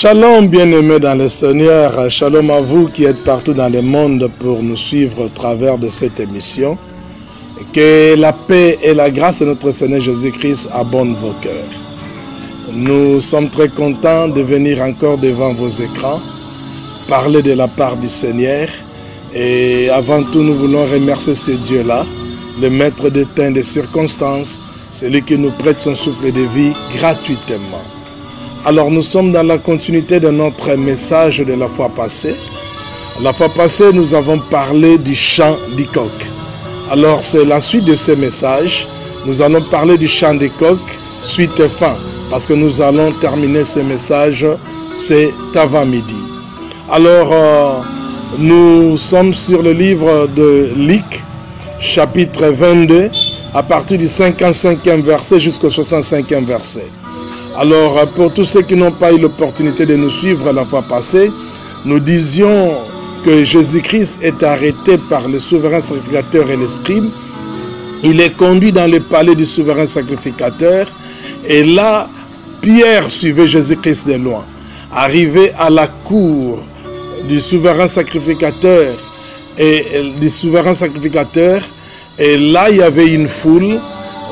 Shalom bien-aimés dans le Seigneur, shalom à vous qui êtes partout dans le monde pour nous suivre au travers de cette émission. Que la paix et la grâce de notre Seigneur Jésus-Christ abondent vos cœurs. Nous sommes très contents de venir encore devant vos écrans, parler de la part du Seigneur. Et avant tout, nous voulons remercier ce Dieu-là, le maître des temps et des circonstances, celui qui nous prête son souffle de vie gratuitement. Alors nous sommes dans la continuité de notre message de la fois passée. La fois passée, nous avons parlé du chant du coq. Alors c'est la suite de ce message. Nous allons parler du chant du coq, suite et fin. Parce que nous allons terminer ce message, c'est avant midi. Alors nous sommes sur le livre de Luc, chapitre 22, à partir du 55e verset jusqu'au 65e verset. Alors, pour tous ceux qui n'ont pas eu l'opportunité de nous suivre la fois passée, nous disions que Jésus-Christ est arrêté par le souverain sacrificateur et les scribes. Il est conduit dans le palais du souverain sacrificateur. Et là, Pierre suivait Jésus-Christ de loin. Arrivé à la cour du souverain sacrificateur, et là, il y avait une foule.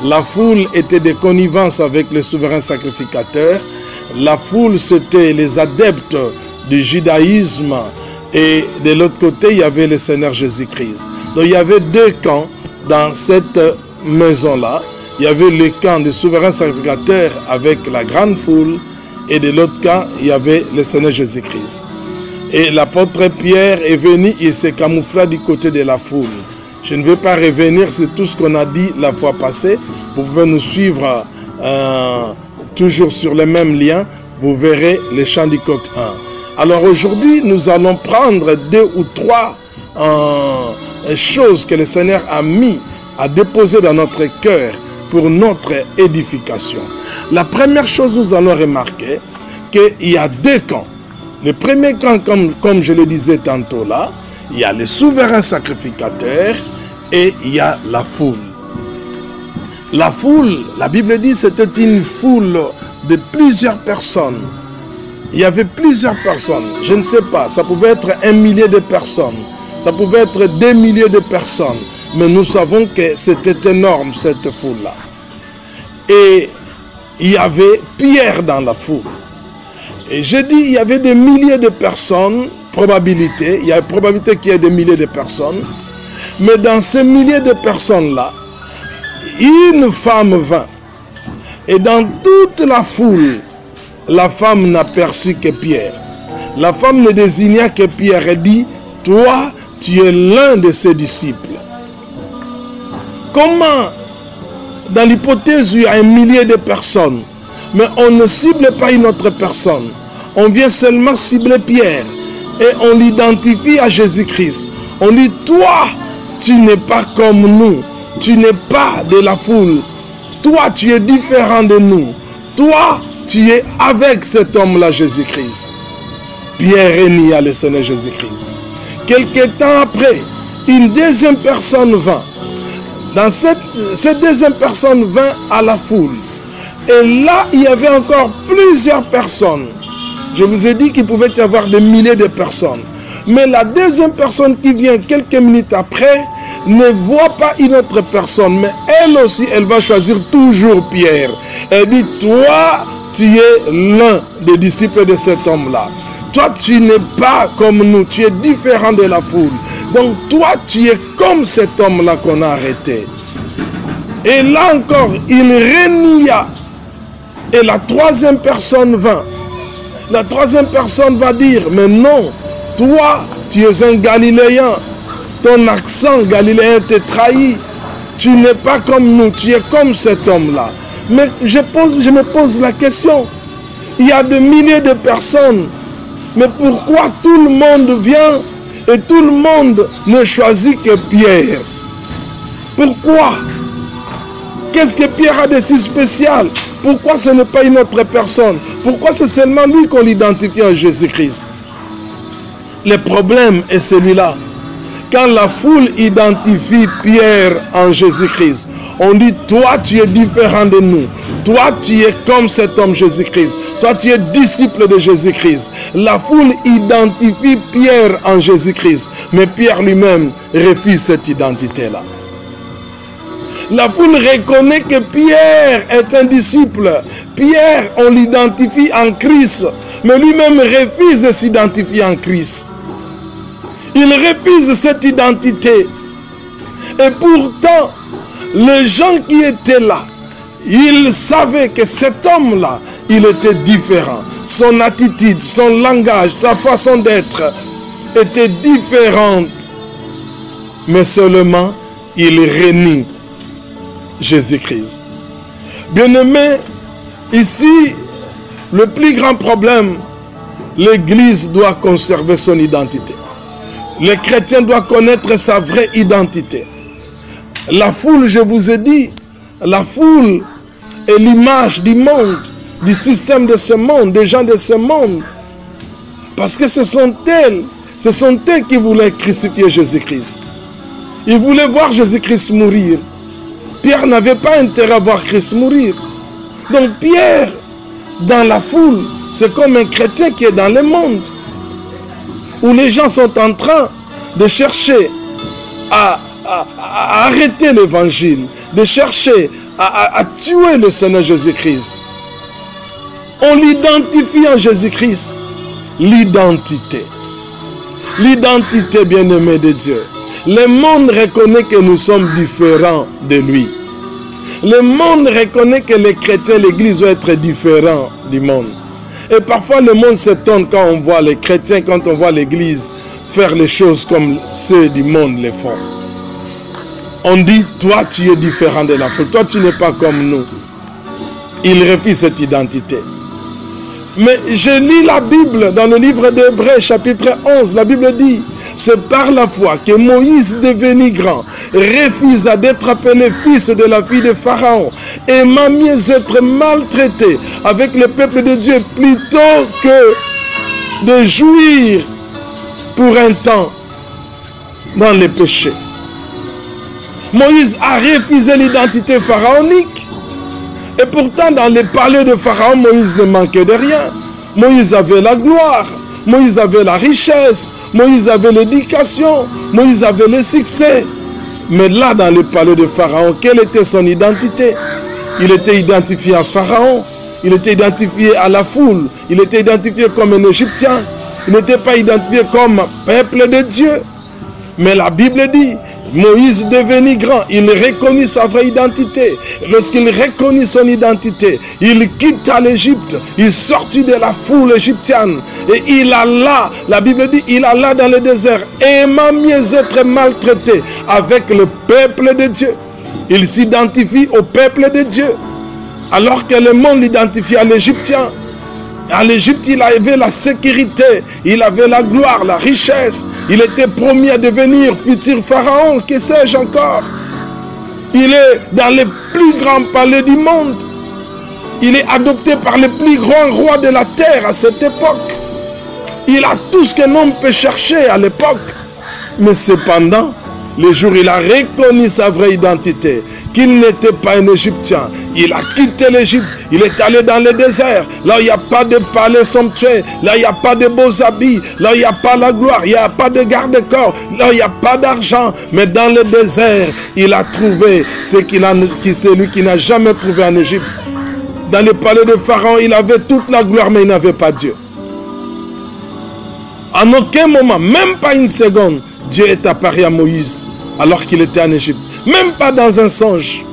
La foule était de connivence avec le souverain sacrificateur. La foule, c'était les adeptes du judaïsme. Et de l'autre côté, il y avait le Seigneur Jésus-Christ. Donc il y avait deux camps dans cette maison-là. Il y avait le camp du souverain sacrificateur avec la grande foule. Et de l'autre camp, il y avait le Seigneur Jésus-Christ. Et l'apôtre Pierre est venu, il s'est camouflé du côté de la foule. Je ne vais pas revenir sur tout ce qu'on a dit la fois passée. Vous pouvez nous suivre toujours sur le même lien. Vous verrez les chants du coq 1. Alors aujourd'hui, nous allons prendre deux ou trois choses que le Seigneur a mis à déposer dans notre cœur pour notre édification. La première chose, nous allons remarquer qu'il y a deux camps. Le premier camp, comme je le disais tantôt là, il y a le souverain sacrificateur et il y a la foule. La foule, la Bible dit, c'était une foule de plusieurs personnes. Il y avait plusieurs personnes. Je ne sais pas, ça pouvait être 1 millier de personnes. Ça pouvait être 2 milliers de personnes. Mais nous savons que c'était énorme, cette foule-là. Et il y avait Pierre dans la foule. Et j'ai dit, il y avait des milliers de personnes. Probabilité, il y a une probabilité qu'il y ait des milliers de personnes, mais dans ces milliers de personnes-là, une femme vint, et dans toute la foule, la femme n'a perçu que Pierre. La femme ne désigna que Pierre et dit, toi, tu es l'un de ses disciples. Comment, dans l'hypothèse où il y a 1 millier de personnes, mais on ne cible pas une autre personne, on vient seulement cibler Pierre, et on l'identifie à Jésus-Christ. On dit, toi, tu n'es pas comme nous. Tu n'es pas de la foule. Toi, tu es différent de nous. Toi, tu es avec cet homme-là, Jésus-Christ. Pierre est né à le Seigneur Jésus-Christ. Quelque temps après, une deuxième personne vint. Dans cette deuxième personne vint à la foule. Et là, il y avait encore plusieurs personnes. Je vous ai dit qu'il pouvait y avoir des milliers de personnes. Mais la deuxième personne qui vient quelques minutes après ne voit pas une autre personne. Mais elle aussi, elle va choisir toujours Pierre. Elle dit, toi, tu es l'un des disciples de cet homme-là. Toi, tu n'es pas comme nous. Tu es différent de la foule. Donc, toi, tu es comme cet homme-là qu'on a arrêté. Et là encore, il renia. Et la troisième personne vint. La troisième personne va dire, mais non, toi, tu es un Galiléen. Ton accent galiléen te trahit. Tu n'es pas comme nous, tu es comme cet homme-là. Mais je me pose la question. Il y a des milliers de personnes. Mais pourquoi tout le monde vient et tout le monde ne choisit que Pierre? Pourquoi? Qu'est-ce que Pierre a de si spécial? Pourquoi ce n'est pas une autre personne? Pourquoi c'est seulement lui qu'on l'identifie à Jésus-Christ? Le problème est celui-là. Quand la foule identifie Pierre en Jésus-Christ, On dit, toi tu es différent de nous. Toi tu es comme cet homme Jésus-Christ. Toi tu es disciple de Jésus-Christ. La foule identifie Pierre en Jésus-Christ. Mais Pierre lui-même refuse cette identité-là. La foule reconnaît que Pierre est un disciple. Pierre, on l'identifie en Christ. Mais lui-même refuse de s'identifier en Christ. Il refuse cette identité. Et pourtant, les gens qui étaient là, ils savaient que cet homme-là, il était différent. Son attitude, son langage, sa façon d'être était différente. Mais seulement, il renie Jésus-Christ. Bien-aimé, ici, le plus grand problème, l'Église doit conserver son identité. Le chrétien doit connaître sa vraie identité. La foule, je vous ai dit, la foule est l'image du monde, du système de ce monde, des gens de ce monde. Parce que ce sont elles qui voulaient crucifier Jésus-Christ. Ils voulaient voir Jésus-Christ mourir. Pierre n'avait pas intérêt à voir Christ mourir. Donc Pierre, dans la foule, c'est comme un chrétien qui est dans le monde, où les gens sont en train de chercher à arrêter l'évangile, de chercher à tuer le Seigneur Jésus-Christ. On l'identifie en Jésus-Christ. L'identité. L'identité, bien-aimée de Dieu. Le monde reconnaît que nous sommes différents de lui. Le monde reconnaît que les chrétiens, l'Église doit être différent du monde. Et parfois le monde s'étonne quand on voit les chrétiens, quand on voit l'Église faire les choses comme ceux du monde les font. On dit, toi tu es différent de la foule, toi tu n'es pas comme nous. Il refuse cette identité. Mais je lis la Bible dans le livre d'Hébreux chapitre 11, la Bible dit, c'est par la foi que Moïse devenu grand, refusa d'être appelé fils de la fille de Pharaon, aimant mieux être maltraité avec le peuple de Dieu plutôt que de jouir pour un temps dans les péchés. Moïse a refusé l'identité pharaonique. Et pourtant, dans les palais de Pharaon, Moïse ne manquait de rien. Moïse avait la gloire, Moïse avait la richesse, Moïse avait l'éducation, Moïse avait le succès. Mais là, dans le palais de Pharaon, quelle était son identité? Il était identifié à Pharaon, il était identifié à la foule, il était identifié comme un Égyptien, il n'était pas identifié comme peuple de Dieu. Mais la Bible dit, Moïse devenu grand, il reconnut sa vraie identité. Lorsqu'il reconnut son identité, il quitta l'Égypte, il sortit de la foule égyptienne et il alla, la Bible dit, il alla dans le désert, aimant mieux être maltraité avec le peuple de Dieu. Il s'identifie au peuple de Dieu, alors que le monde l'identifie à l'Égyptien. En Égypte, il avait la sécurité, il avait la gloire, la richesse. Il était promis à devenir futur pharaon, que sais-je encore. Il est dans les plus grands palais du monde. Il est adopté par le plus grand roi de la terre à cette époque. Il a tout ce qu'un homme peut chercher à l'époque. Mais cependant, le jour où il a reconnu sa vraie identité, qu'il n'était pas un Égyptien, il a quitté l'Égypte, il est allé dans le désert, là où il n'y a pas de palais somptueux, là où il n'y a pas de beaux habits, là où il n'y a pas la gloire, il n'y a pas de garde-corps, là où il n'y a pas d'argent, mais dans le désert, il a trouvé celui qui n'a jamais trouvé en Égypte. Dans le palais de Pharaon, il avait toute la gloire, mais il n'avait pas Dieu. En aucun moment, même pas une seconde, Dieu est apparu à Moïse alors qu'il était en Égypte. Même pas dans un songe.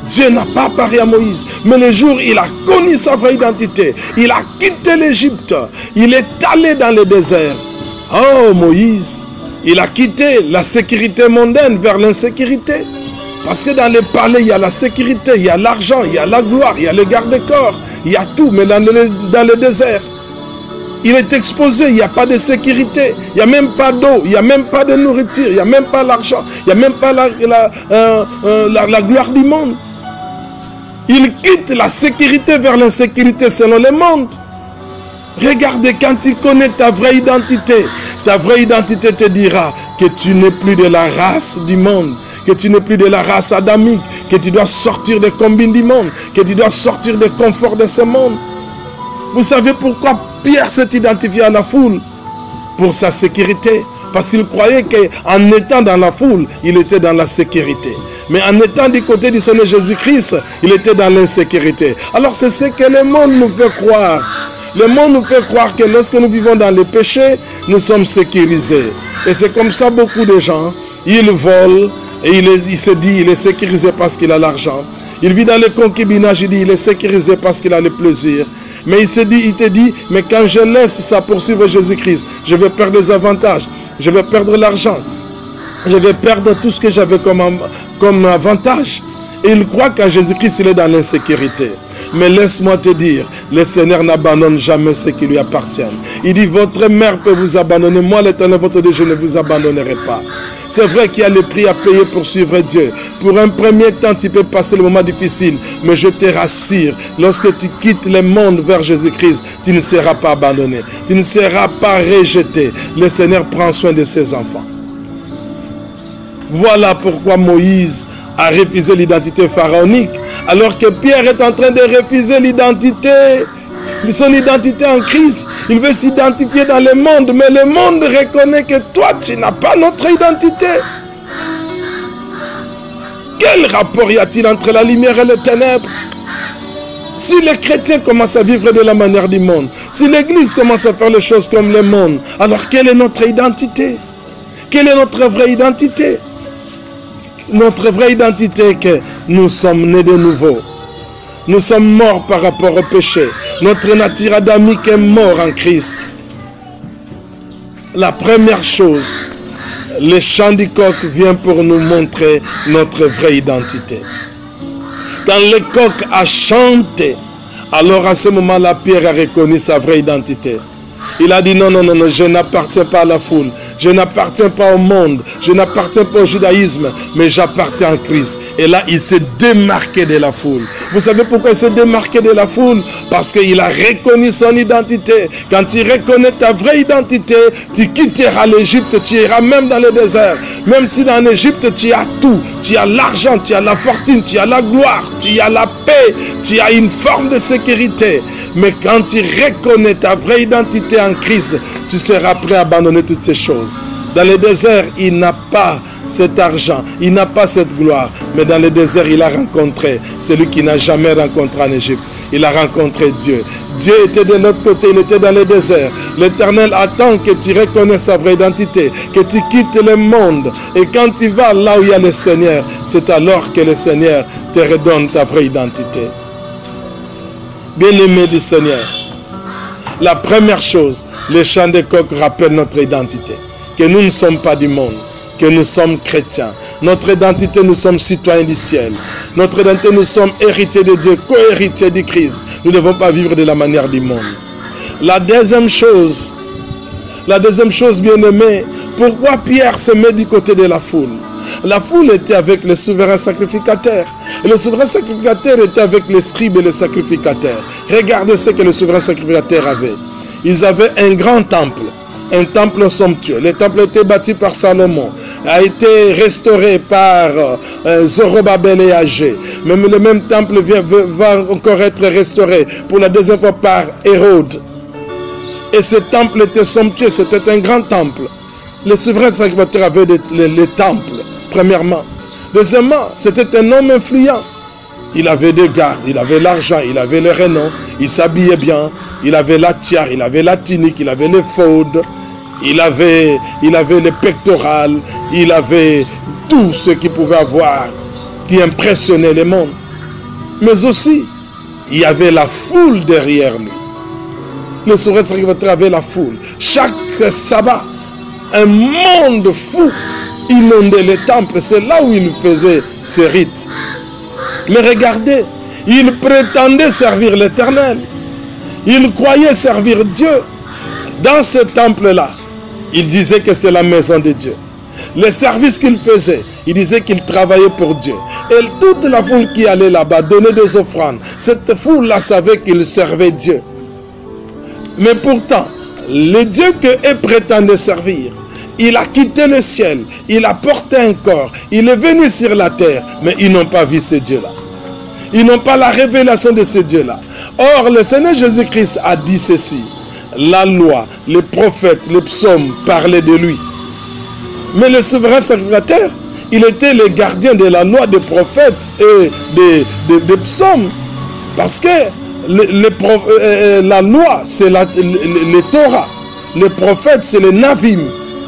Dieu n'a pas apparu à Moïse. Mais le jour où il a connu sa vraie identité, il a quitté l'Égypte. Il est allé dans le désert. Oh Moïse, il a quitté la sécurité mondaine vers l'insécurité. Parce que dans les palais, il y a la sécurité, il y a l'argent, il y a la gloire, il y a le garde-corps, il y a tout. Mais dans le désert, il est exposé, il n'y a pas de sécurité, il n'y a même pas d'eau, il n'y a même pas de nourriture, il n'y a même pas l'argent, il n'y a même pas la gloire du monde. Il quitte la sécurité vers l'insécurité selon le monde. Regardez, quand tu connais ta vraie identité te dira que tu n'es plus de la race du monde, que tu n'es plus de la race adamique, que tu dois sortir des combines du monde, que tu dois sortir des conforts de ce monde. Vous savez pourquoi Pierre s'est identifié à la foule? Pour sa sécurité. Parce qu'il croyait qu'en étant dans la foule, il était dans la sécurité. Mais en étant du côté du Seigneur Jésus-Christ, il était dans l'insécurité. Alors c'est ce que le monde nous fait croire. Le monde nous fait croire que lorsque nous vivons dans le péché, nous sommes sécurisés. Et c'est comme ça beaucoup de gens, ils volent et il se dit il est sécurisé parce qu'il a l'argent. Il vit dans le concubinage, il dit il est sécurisé parce qu'il a le plaisir. Mais il te dit, mais quand je laisse ça poursuivre Jésus-Christ, je vais perdre les avantages, je vais perdre l'argent, je vais perdre tout ce que j'avais comme avantage. Et il croit qu'en Jésus-Christ, il est dans l'insécurité. Mais laisse-moi te dire, le Seigneur n'abandonne jamais ce qui lui appartient. Il dit, votre mère peut vous abandonner, moi l'Éternel, votre Dieu, je ne vous abandonnerai pas. C'est vrai qu'il y a le prix à payer pour suivre Dieu. Pour un premier temps, tu peux passer le moment difficile. Mais je te rassure, lorsque tu quittes le monde vers Jésus-Christ, tu ne seras pas abandonné. Tu ne seras pas rejeté. Le Seigneur prend soin de ses enfants. Voilà pourquoi Moïse a refusé l'identité pharaonique, alors que Pierre est en train de refuser l'identité, son identité en Christ. Il veut s'identifier dans le monde, mais le monde reconnaît que toi, tu n'as pas notre identité. Quel rapport y a-t-il entre la lumière et les ténèbres? Si les chrétiens commencent à vivre de la manière du monde, si l'Église commence à faire les choses comme le monde, alors quelle est notre identité? Quelle est notre vraie identité? Notre vraie identité est que nous sommes nés de nouveau. Nous sommes morts par rapport au péché. Notre nature adamique est morte en Christ. La première chose, le chant du coq vient pour nous montrer notre vraie identité. Quand le coq a chanté, alors à ce moment-là, Pierre a reconnu sa vraie identité. Il a dit non, non, non, non, je n'appartiens pas à la foule, je n'appartiens pas au monde, je n'appartiens pas au judaïsme, mais j'appartiens à Christ. Et là, il s'est démarqué de la foule. Vous savez pourquoi il s'est démarqué de la foule? Parce qu'il a reconnu son identité. Quand tu reconnais ta vraie identité, tu quitteras l'Égypte, tu iras même dans le désert. Même si dans l'Égypte, tu as tout. Tu as l'argent, tu as la fortune, tu as la gloire, tu as la paix, tu as une forme de sécurité. Mais quand tu reconnais ta vraie identité en Christ, tu seras prêt à abandonner toutes ces choses. Dans le désert, il n'a pas cet argent, il n'a pas cette gloire. Mais dans le désert, il a rencontré celui qui n'a jamais rencontré en Égypte. Il a rencontré Dieu. Dieu était de l'autre côté, il était dans le désert. L'Éternel attend que tu reconnaisses sa vraie identité, que tu quittes le monde. Et quand tu vas là où il y a le Seigneur, c'est alors que le Seigneur te redonne ta vraie identité. Bien-aimé du Seigneur, la première chose, le chant de coq rappelle notre identité. Que nous ne sommes pas du monde, que nous sommes chrétiens. Notre identité, nous sommes citoyens du ciel. Notre identité, nous sommes héritiers de Dieu, co-héritiers du Christ. Nous ne devons pas vivre de la manière du monde. La deuxième chose, bien-aimé, pourquoi Pierre se met du côté de la foule? La foule était avec le souverain sacrificateur. Et le souverain sacrificateur était avec les scribes et les sacrificateurs. Regardez ce que le souverain sacrificateur avait. Ils avaient un grand temple. Un temple somptueux. Le temple était bâti par Salomon, a été restauré par Zorobabel et Agé. Même le même temple va encore être restauré pour la deuxième fois par Hérode. Et ce temple était somptueux, c'était un grand temple. Le souverain sacrificateur avait les temples, premièrement. Deuxièmement, c'était un homme influent. Il avait des gardes, il avait l'argent, il avait le renom, il s'habillait bien, il avait la tiare, il avait la tunique, il avait les faudes, il avait les pectorales, il avait tout ce qu'il pouvait avoir qui impressionnait le monde. Mais aussi, il y avait la foule derrière lui. Le souverain sacrificateur avait la foule. Chaque sabbat, un monde fou inondait les temples. C'est là où il faisait ses rites. Mais regardez, il prétendait servir l'Éternel. Il croyait servir Dieu. Dans ce temple-là, il disait que c'est la maison de Dieu. Le service qu'il faisait, il disait qu'il travaillait pour Dieu. Et toute la foule qui allait là-bas donnait des offrandes. Cette foule-là savait qu'il servait Dieu. Mais pourtant, le Dieu qu'il prétendait servir, Il a quitté le ciel. Il a porté un corps. Il est venu sur la terre. Mais ils n'ont pas vu ce Dieu-là. Ils n'ont pas la révélation de ce Dieu-là. Or, le Seigneur Jésus-Christ a dit ceci. La loi, les prophètes, les psaumes parlaient de lui. Mais le souverain sacrificateur, il était le gardien de la loi des prophètes et des psaumes. Parce que la loi, c'est le Torah. Les prophètes, c'est les Navim.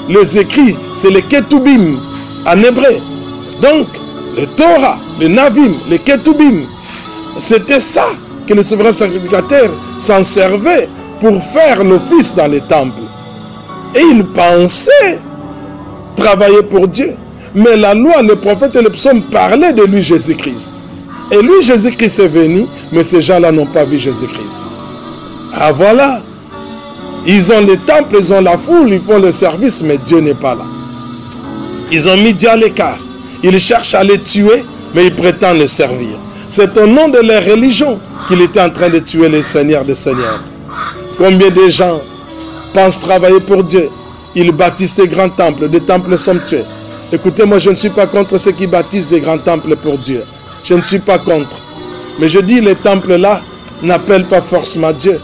Les écrits, c'est les Ketubim en hébreu. Donc, le Torah, les Navim, les Ketubim, c'était ça que le souverain sacrificateur s'en servait pour faire l'office dans les temples. Et il pensait travailler pour Dieu. Mais la loi, les prophètes et les psaumes parlaient de lui, Jésus-Christ. Et lui, Jésus-Christ est venu, mais ces gens-là n'ont pas vu Jésus-Christ. Ah voilà. Ils ont les temples, ils ont la foule, ils font le service, mais Dieu n'est pas là. Ils ont mis Dieu à l'écart. Ils cherchent à les tuer, mais ils prétendent le servir. C'est au nom de leur religion qu'il était en train de tuer les seigneurs des seigneurs. Combien de gens pensent travailler pour Dieu? Ils bâtissent des grands temples, des temples somptueux. Écoutez, moi je ne suis pas contre ceux qui bâtissent des grands temples pour Dieu. Je ne suis pas contre. Mais je dis, les temples là n'appellent pas forcément Dieu.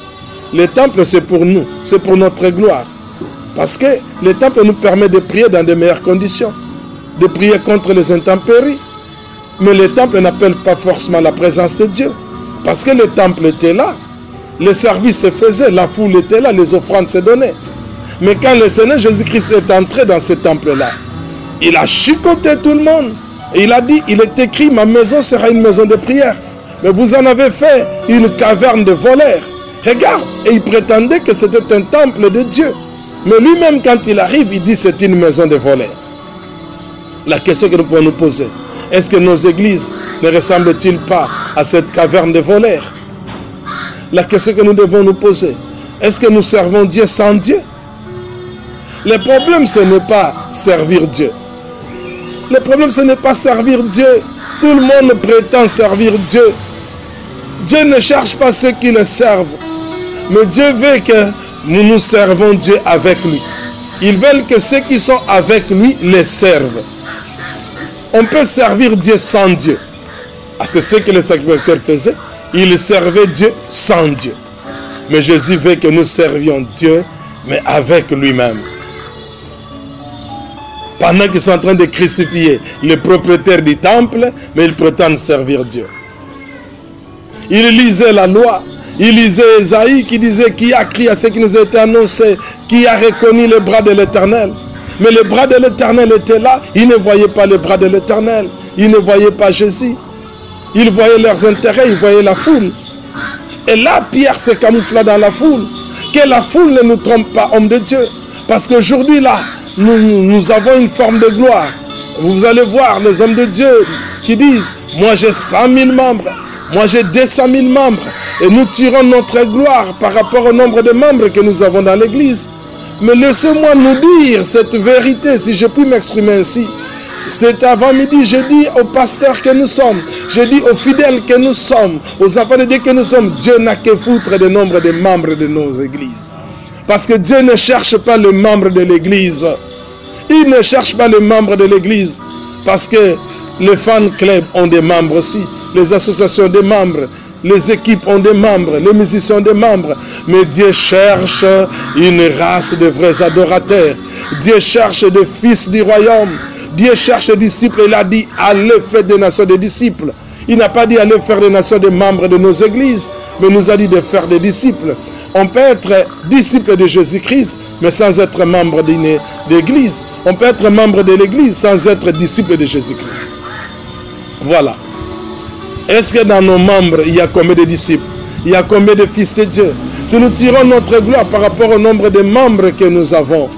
Les temples, c'est pour nous, c'est pour notre gloire. Parce que les temples nous permettent de prier dans de meilleures conditions, de prier contre les intempéries. Mais les temples n'appellent pas forcément la présence de Dieu. Parce que les temples étaient là, les services se faisaient, la foule était là, les offrandes se donnaient. Mais quand le Seigneur Jésus-Christ est entré dans ce temple-là, il a chicoté tout le monde. Et il a dit, il est écrit, ma maison sera une maison de prière. Mais vous en avez fait une caverne de voleurs. Regarde, et il prétendait que c'était un temple de Dieu. Mais lui-même, quand il arrive, il dit c'est une maison de voleurs. La question que nous pouvons nous poser, est-ce que nos églises ne ressemblent-ils pas à cette caverne de voleurs? La question que nous devons nous poser, est-ce que nous servons Dieu sans Dieu? Le problème, ce n'est pas servir Dieu. Le problème, ce n'est pas servir Dieu. Tout le monde prétend servir Dieu. Dieu ne cherche pas ceux qui le servent. Mais Dieu veut que nous servons Dieu avec lui. Ils veulent que ceux qui sont avec lui les servent. On peut servir Dieu sans Dieu. Ah, c'est ce que les sacrificateurs faisaient. Ils servaient Dieu sans Dieu. Mais Jésus veut que nous servions Dieu, mais avec lui-même. Pendant qu'ils sont en train de crucifier les propriétaires du temple, mais ils prétendent servir Dieu. Ils lisaient la loi. Ils lisaient Ésaïe qui disait qui a crié à ce qui nous a été annoncé, qui a reconnu le bras de l'Éternel. Mais le bras de l'Éternel était là. Ils ne voyaient pas le bras de l'Éternel. Ils ne voyaient pas Jésus. Ils voyaient leurs intérêts, ils voyaient la foule. Et là, Pierre se camoufla dans la foule. Que la foule ne nous trompe pas, homme de Dieu. Parce qu'aujourd'hui, là, nous avons une forme de gloire. Vous allez voir les hommes de Dieu qui disent, moi j'ai 100 000 membres, moi j'ai 200 000 membres. Et nous tirons notre gloire par rapport au nombre de membres que nous avons dans l'église. Mais laissez-moi nous dire cette vérité, si je puis m'exprimer ainsi. C'est avant-midi, je dis aux pasteurs que nous sommes, je dis aux fidèles que nous sommes, aux enfants de Dieu que nous sommes, Dieu n'a que foutre du nombre de membres de nos églises. Parce que Dieu ne cherche pas les membres de l'église. Il ne cherche pas les membres de l'église. Parce que les fan clubs ont des membres aussi, les associations des membres, les équipes ont des membres, les musiciens ont des membres. Mais Dieu cherche une race de vrais adorateurs. Dieu cherche des fils du royaume. Dieu cherche des disciples. Il a dit, allez faire des nations des disciples. Il n'a pas dit, allez faire des nations des membres de nos églises, mais il nous a dit de faire des disciples. On peut être disciple de Jésus-Christ, mais sans être membre d'une église. On peut être membre de l'église sans être disciple de Jésus-Christ. Voilà. Est-ce que dans nos membres, il y a combien de disciples? Il y a combien de fils de Dieu? Si nous tirons notre gloire par rapport au nombre de membres que nous avons,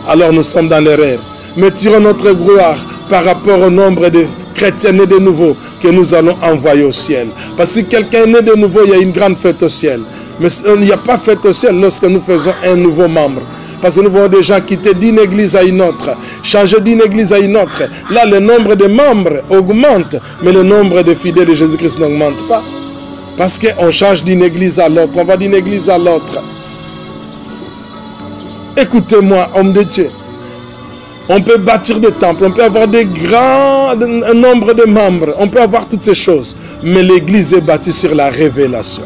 alors nous sommes dans l'erreur. Mais tirons notre gloire par rapport au nombre de chrétiens nés de nouveau que nous allons envoyer au ciel. Parce que si quelqu'un est né de nouveau, il y a une grande fête au ciel. Mais il n'y a pas fête au ciel lorsque nous faisons un nouveau membre. Parce que nous voyons des gens quitter d'une église à une autre, changer d'une église à une autre. Là, le nombre de membres augmente, mais le nombre de fidèles de Jésus-Christ n'augmente pas. Parce qu'on change d'une église à l'autre, on va d'une église à l'autre. Écoutez-moi, homme de Dieu. On peut bâtir des temples, on peut avoir un nombre de membres, on peut avoir toutes ces choses. Mais l'église est bâtie sur la révélation.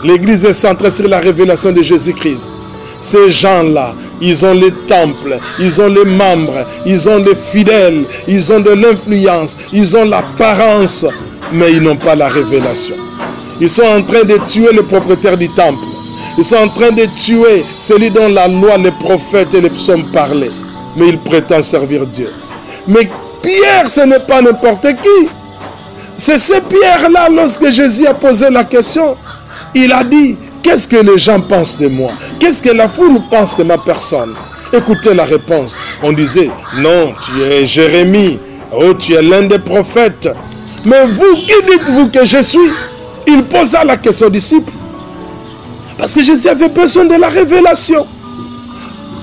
L'église est centrée sur la révélation de Jésus-Christ. Ces gens-là, ils ont les temples, ils ont les membres, ils ont les fidèles, ils ont de l'influence, ils ont l'apparence, mais ils n'ont pas la révélation. Ils sont en train de tuer le propriétaire du temple. Ils sont en train de tuer celui dont la loi, les prophètes et les psaumes parlaient. Mais il prétend servir Dieu. Mais Pierre, ce n'est pas n'importe qui. C'est ce Pierre-là, lorsque Jésus a posé la question, il a dit, qu'est-ce que les gens pensent de moi? Qu'est-ce que la foule pense de ma personne? Écoutez la réponse. On disait, non, tu es Jérémie. Oh, tu es l'un des prophètes. Mais vous, qui dites-vous que je suis? Il posa la question aux disciples. Parce que Jésus avait besoin de la révélation.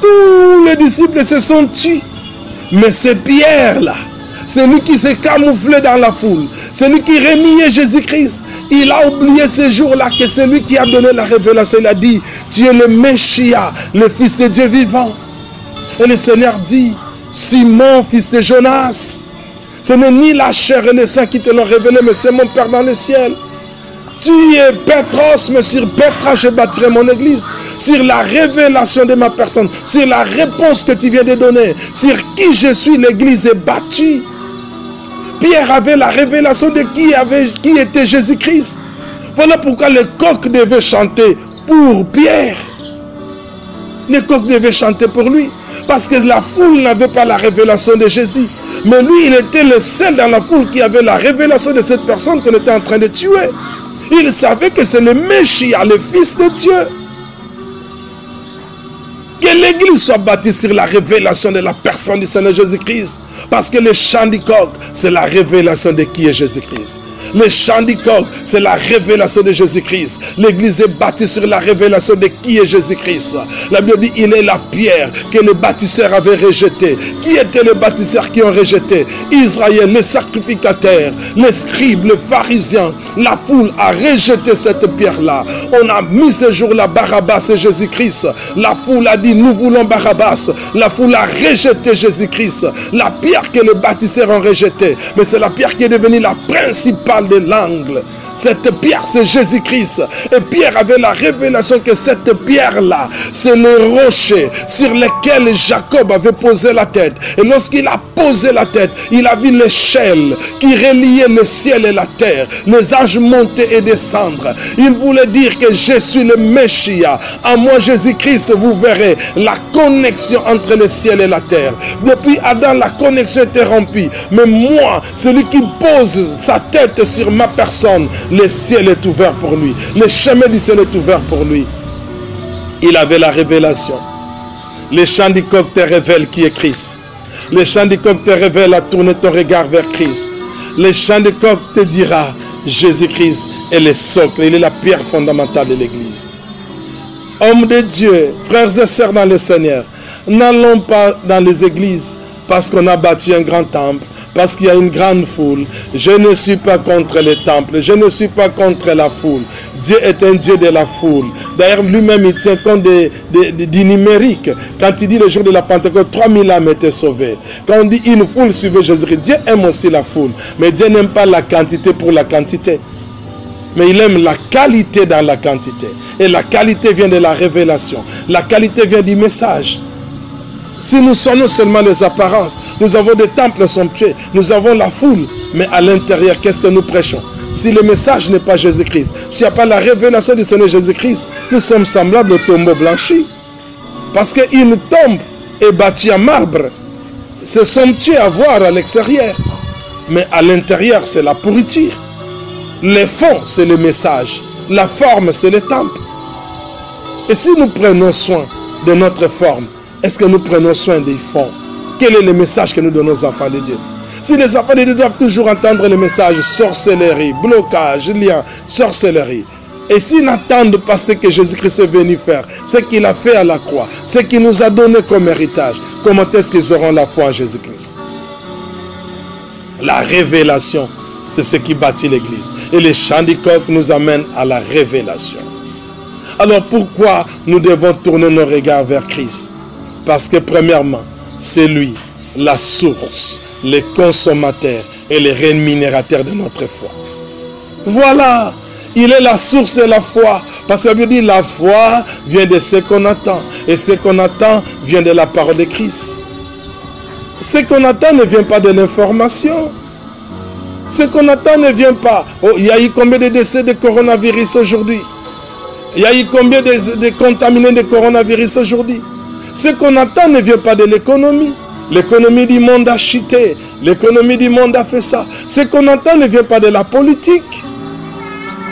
Tous les disciples se sont tués. Mais c'est Pierre-là, c'est lui qui s'est camouflé dans la foule. C'est lui qui reniait Jésus-Christ. Il a oublié ce jour-là que c'est lui qui a donné la révélation. Il a dit, tu es le Messia, le Fils de Dieu vivant. Et le Seigneur dit, Simon, fils de Jonas, ce n'est ni la chair et le sang qui te l'ont révélé, mais c'est mon Père dans le ciel. Tu es Pétros, mais sur Pétra je bâtirai mon église. Sur la révélation de ma personne, sur la réponse que tu viens de donner, sur qui je suis, l'église est bâtie. Pierre avait la révélation de qui était Jésus-Christ. Voilà pourquoi les coqs devaient chanter pour Pierre. Les coqs devaient chanter pour lui. Parce que la foule n'avait pas la révélation de Jésus. Mais lui, il était le seul dans la foule qui avait la révélation de cette personne qu'on était en train de tuer. Il savait que c'est le Messia, le Fils de Dieu. Que l'église soit bâtie sur la révélation de la personne du Seigneur Jésus-Christ. Parce que le chant du coq, c'est la révélation de qui est Jésus-Christ. Le chant du coq, c'est la révélation de Jésus-Christ. L'église est bâtie sur la révélation de qui est Jésus-Christ. La Bible dit, il est la pierre que les bâtisseurs avaient rejetée. Qui étaient les bâtisseurs qui ont rejeté? Israël, les sacrificateurs, les scribes, les pharisiens. La foule a rejeté cette pierre-là. On a mis ce jour-là Barabbas et Jésus-Christ. La foule a dit, nous voulons Barabbas. La foule a rejeté Jésus-Christ. La pierre que les bâtisseurs ont rejetée. Mais c'est la pierre qui est devenue la principale de l'angle. Cette pierre, c'est Jésus-Christ. Et Pierre avait la révélation que cette pierre-là, c'est le rocher sur lequel Jacob avait posé la tête. Et lorsqu'il a posé la tête, il a vu l'échelle qui reliait le ciel et la terre. Les âges monter et descendre. Il voulait dire que je suis le Messia. En moi, Jésus-Christ, vous verrez la connexion entre le ciel et la terre. Depuis Adam, la connexion était rompue. Mais moi, celui qui pose sa tête sur ma personne, le ciel est ouvert pour lui. Le chemin du ciel est ouvert pour lui. Il avait la révélation. Le chant du coq te révèle qui est Christ. Le chant du coq te révèle à tourner ton regard vers Christ. Le chant du coq te dira, Jésus-Christ est le socle. Il est la pierre fondamentale de l'église. Hommes de Dieu, frères et sœurs dans le Seigneur, n'allons pas dans les églises parce qu'on a bâti un grand temple. Parce qu'il y a une grande foule. Je ne suis pas contre les temples. Je ne suis pas contre la foule. Dieu est un Dieu de la foule. D'ailleurs, lui-même, il tient compte du numérique. Quand il dit le jour de la Pentecôte, 3000 âmes étaient sauvées. Quand on dit une foule suivait Jésus-Christ, Dieu aime aussi la foule. Mais Dieu n'aime pas la quantité pour la quantité. Mais il aime la qualité dans la quantité. Et la qualité vient de la révélation. La qualité vient du message. Si nous sommes seulement les apparences, nous avons des temples somptueux, nous avons la foule, mais à l'intérieur, qu'est-ce que nous prêchons? Si le message n'est pas Jésus-Christ, s'il n'y a pas la révélation du Seigneur Jésus-Christ, nous sommes semblables au tombeau blanchi. Parce qu'une tombe est bâtie en marbre. C'est somptueux à voir à l'extérieur, mais à l'intérieur, c'est la pourriture. Le fond, c'est le message. La forme, c'est le temple. Et si nous prenons soin de notre forme, est-ce que nous prenons soin des fonds? Quel est le message que nous donnons aux enfants de Dieu? Si les enfants de Dieu doivent toujours entendre le message sorcellerie, blocage, lien, sorcellerie, et s'ils n'attendent pas ce que Jésus-Christ est venu faire, ce qu'il a fait à la croix, ce qu'il nous a donné comme héritage, comment est-ce qu'ils auront la foi en Jésus-Christ? La révélation, c'est ce qui bâtit l'église. Et les chants du coq nous amènent à la révélation. Alors pourquoi nous devons tourner nos regards vers Christ? Parce que premièrement, c'est lui la source, les consommateurs et les rémunérateurs de notre foi. Voilà, il est la source de la foi. Parce que la Bible dit la foi vient de ce qu'on attend. Et ce qu'on attend vient de la parole de Christ. Ce qu'on attend ne vient pas de l'information. Ce qu'on attend ne vient pas. Oh, il y a eu combien de décès de coronavirus aujourd'hui? Il y a eu combien de contaminés de coronavirus aujourd'hui? Ce qu'on attend ne vient pas de l'économie. L'économie du monde a chuté. L'économie du monde a fait ça. Ce qu'on attend ne vient pas de la politique.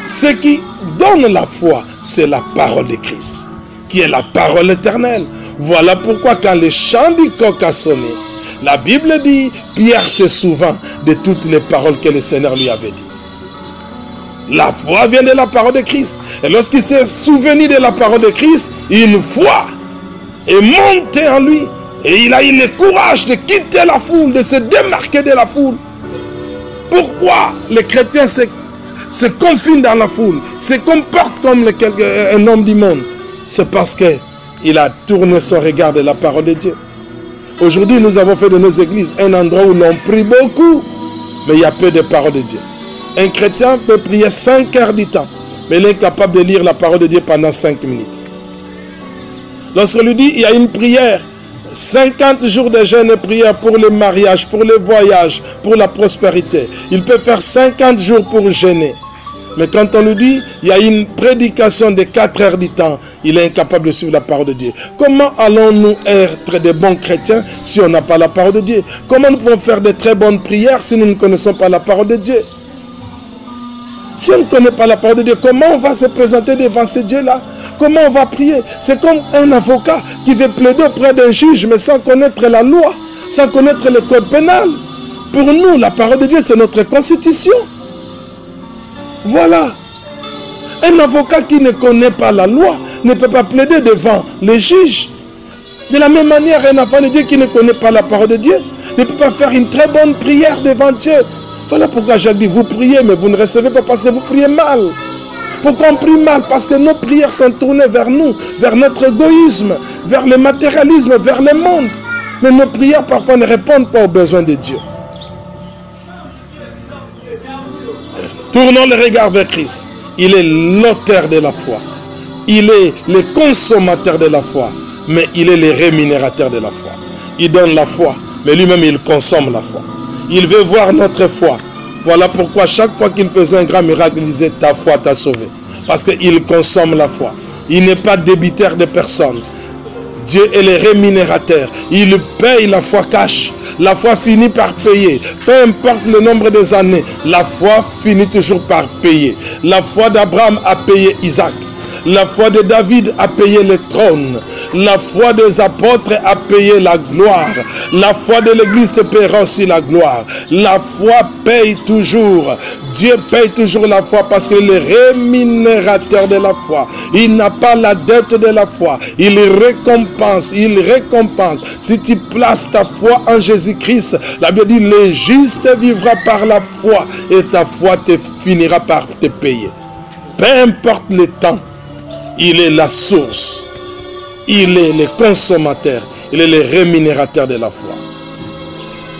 Ce qui donne la foi, c'est la parole de Christ, qui est la parole éternelle. Voilà pourquoi quand le chant du coq a sonné, la Bible dit, Pierre se souvint de toutes les paroles que le Seigneur lui avait dit. La foi vient de la parole de Christ. Et lorsqu'il s'est souvenu de la parole de Christ, une foi est montée en lui. Et il a eu le courage de quitter la foule, de se démarquer de la foule. Pourquoi les chrétiens se confinent dans la foule, se comportent comme un homme du monde? C'est parce qu'il a tourné son regard de la parole de Dieu. Aujourd'hui, nous avons fait de nos églises un endroit où l'on prie beaucoup, mais il y a peu de parole de Dieu. Un chrétien peut prier 5 heures du temps, mais il est incapable de lire la parole de Dieu pendant 5 minutes. Lorsqu'on lui dit, il y a une prière, 50 jours de jeûne et prière pour le mariage, pour le voyage, pour la prospérité. Il peut faire 50 jours pour jeûner. Mais quand on lui dit, il y a une prédication de 4 heures du temps, il est incapable de suivre la parole de Dieu. Comment allons-nous être des bons chrétiens si on n'a pas la parole de Dieu? Comment nous pouvons faire de très bonnes prières si nous ne connaissons pas la parole de Dieu? Si on ne connaît pas la parole de Dieu, comment on va se présenter devant ce Dieu-là? Comment on va prier? C'est comme un avocat qui veut plaider auprès d'un juge, mais sans connaître la loi, sans connaître le code pénal. Pour nous, la parole de Dieu, c'est notre constitution. Voilà. Un avocat qui ne connaît pas la loi ne peut pas plaider devant les juges. De la même manière, un enfant de Dieu qui ne connaît pas la parole de Dieu ne peut pas faire une très bonne prière devant Dieu. Voilà pourquoi Jacques dit, vous priez, mais vous ne recevez pas parce que vous priez mal. Pourquoi on prie mal? Parce que nos prières sont tournées vers nous, vers notre égoïsme, vers le matérialisme, vers le monde. Mais nos prières parfois ne répondent pas aux besoins de Dieu. Tournons le regard vers Christ. Il est l'auteur de la foi. Il est le consommateur de la foi. Mais il est le rémunérateur de la foi. Il donne la foi, mais lui-même il consomme la foi. Il veut voir notre foi. Voilà pourquoi chaque fois qu'il faisait un grand miracle, il disait, ta foi t'a sauvé. Parce qu'il consomme la foi. Il n'est pas débiteur de personne. Dieu est le rémunérateur. Il paye la foi cash. La foi finit par payer. Peu importe le nombre des années, la foi finit toujours par payer. La foi d'Abraham a payé Isaac. La foi de David a payé le trône. La foi des apôtres a payé la gloire. La foi de l'église paiera aussi la gloire. La foi paye toujours. Dieu paye toujours la foi parce qu'il est le rémunérateur de la foi. Il n'a pas la dette de la foi. Il récompense. Il récompense. Si tu places ta foi en Jésus-Christ, la Bible dit, le juste vivra par la foi et ta foi te finira par te payer. Peu importe le temps, il est la source, il est le consommateur, il est le rémunérateur de la foi.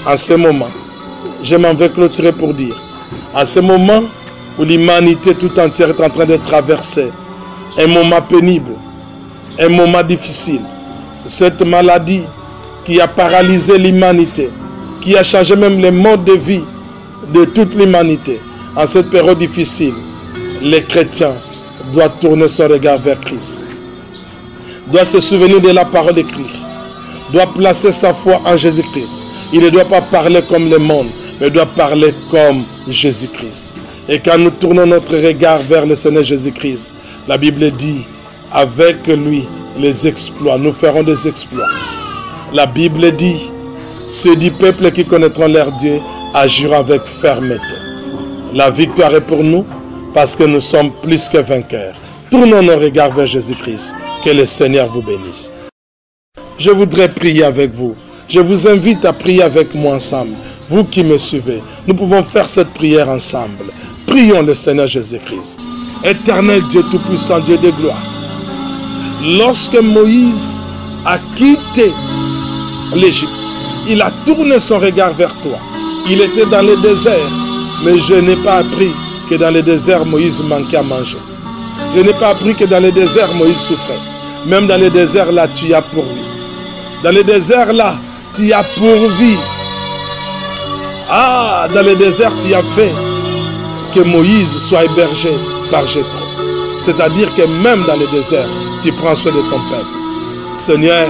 En ce moment, je m'en vais clôturer pour dire, en ce moment où l'humanité tout entière est en train de traverser un moment pénible, un moment difficile, cette maladie qui a paralysé l'humanité, qui a changé même le mode de vie de toute l'humanité, en cette période difficile, les chrétiens doit tourner son regard vers Christ, doit se souvenir de la parole de Christ, doit placer sa foi en Jésus-Christ. Il ne doit pas parler comme le monde, mais doit parler comme Jésus-Christ. Et quand nous tournons notre regard vers le Seigneur Jésus-Christ, la Bible dit, avec lui, les exploits, nous ferons des exploits. La Bible dit, ceux du peuple qui connaîtront leur Dieu agiront avec fermeté. La victoire est pour nous, parce que nous sommes plus que vainqueurs. Tournons nos regards vers Jésus-Christ. Que le Seigneur vous bénisse. Je voudrais prier avec vous. Je vous invite à prier avec moi ensemble. Vous qui me suivez, nous pouvons faire cette prière ensemble. Prions le Seigneur Jésus-Christ. Éternel Dieu Tout-Puissant, Dieu de gloire. Lorsque Moïse a quitté l'Égypte, il a tourné son regard vers toi. Il était dans le désert, mais je n'ai pas appris que dans le désert, Moïse manquait à manger. Je n'ai pas appris que dans le désert, Moïse souffrait. Même dans le désert, là, tu y as pourvu. Dans le désert, là, tu y as pourvu. Ah, dans le désert, tu as fait que Moïse soit hébergé par Jéthro. C'est-à-dire que même dans le désert, tu prends soin de ton peuple. Seigneur,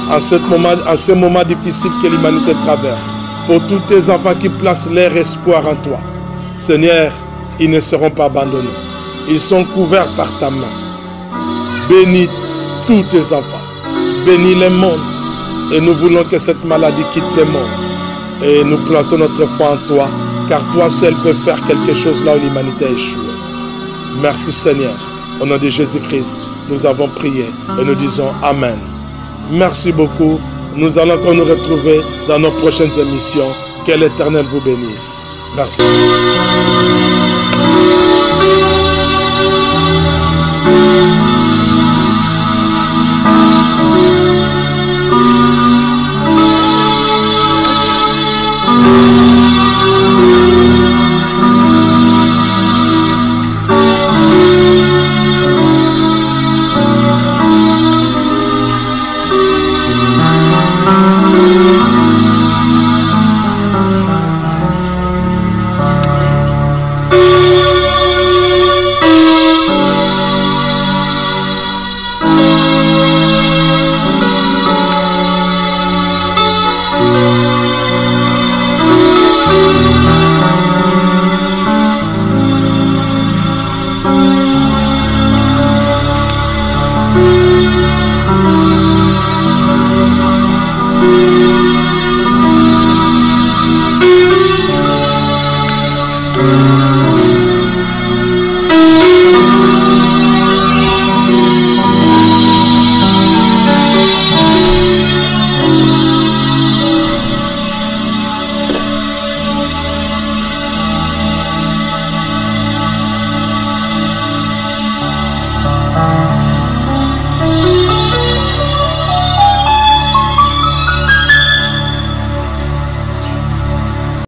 en ce moment difficile que l'humanité traverse, pour tous tes enfants qui placent leur espoir en toi, Seigneur, ils ne seront pas abandonnés. Ils sont couverts par ta main. Bénis tous tes enfants. Bénis le monde. Et nous voulons que cette maladie quitte le monde. Et nous plaçons notre foi en toi, car toi seul peux faire quelque chose là où l'humanité a échoué. Merci Seigneur. Au nom de Jésus-Christ, nous avons prié et nous disons Amen. Merci beaucoup. Nous allons encore nous retrouver dans nos prochaines émissions. Que l'Éternel vous bénisse. Merci.